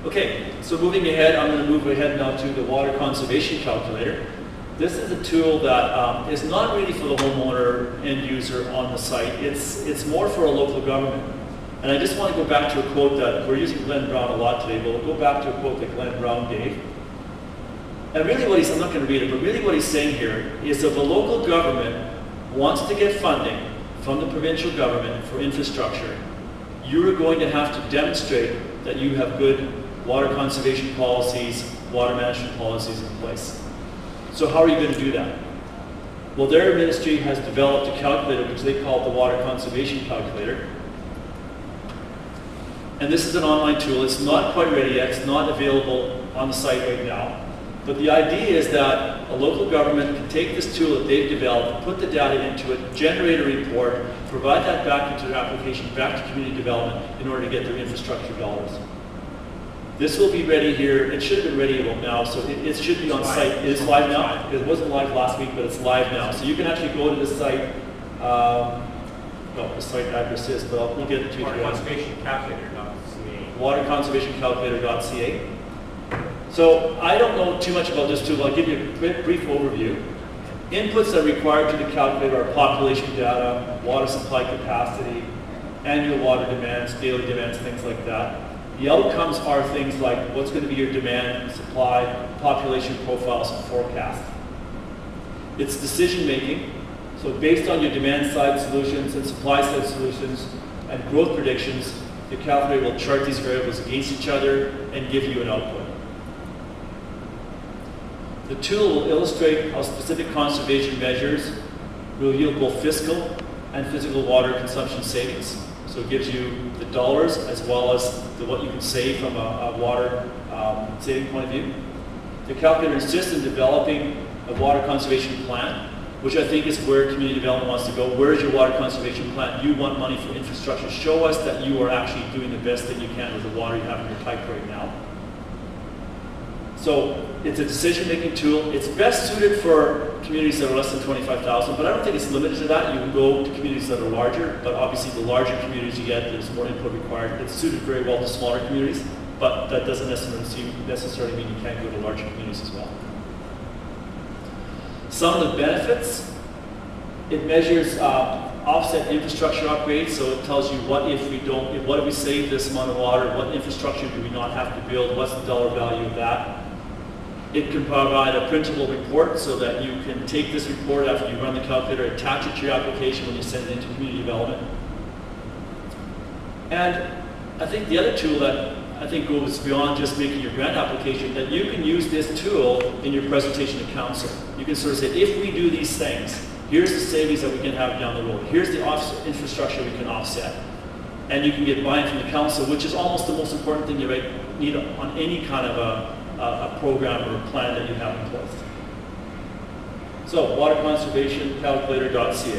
Okay, so moving ahead, I'm going to move ahead now to the water conservation calculator. This is a tool that is not really for the homeowner end user on the site. It's more for a local government. And I just want to go back to a quote that we're using Glenn Brown a lot today, but we'll go back to a quote that Glenn Brown gave. And really what he's, I'm not going to read it, but really what he's saying here is if a local government wants to get funding from the provincial government for infrastructure, you're going to have to demonstrate that you have good water conservation policies, water management policies in place. So how are you going to do that? Well, their ministry has developed a calculator which they call the Water Conservation Calculator. And this is an online tool. It's not quite ready yet. It's not available on the site right now. But the idea is that a local government can take this tool that they've developed, put the data into it, generate a report, provide that back into their application, back to community development in order to get their infrastructure dollars. This will be ready here. It should have been ready about now, so it should be on site. It is live now. It wasn't live last week, but it's live now. So you can actually go to the site. Well, the site address is, but we'll get it to you. waterconservationcalculator.ca. So I don't know too much about this tool, but I'll give you a brief overview. Inputs that are required to the calculator are population data, water supply capacity, annual water demands, daily demands, things like that. The outcomes are things like what's going to be your demand, supply, population profiles, and forecast. It's decision making. So based on your demand side solutions and supply side solutions and growth predictions, the calculator will chart these variables against each other and give you an output. The tool will illustrate how specific conservation measures will yield both fiscal and physical water consumption savings. So it gives you the dollars as well as what you can save from a water saving point of view. The calculator insists in developing a water conservation plan, which I think is where community development wants to go. Where is your water conservation plan? You want money for infrastructure. Show us that you are actually doing the best that you can with the water you have in your pipe right now. So it's a decision-making tool. It's best suited for communities that are less than 25,000, but I don't think it's limited to that. You can go to communities that are larger, but obviously the larger communities you get, there's more input required. It's suited very well to smaller communities, but that doesn't necessarily mean you can't go to larger communities as well. Some of the benefits, it measures offset infrastructure upgrades, so it tells you what if we save this amount of water, what infrastructure do we not have to build, what's the dollar value of that. It can provide a printable report so that you can take this report after you run the calculator, attach it to your application when you send it into community development. And I think the other tool that I think goes beyond just making your grant application, that you can use this tool in your presentation to council. You can sort of say, if we do these things, here's the savings that we can have down the road. Here's the infrastructure we can offset. And you can get buy-in from the council, which is almost the most important thing you need on any kind of a program or a plan that you have in place. So, waterconservationcalculator.ca.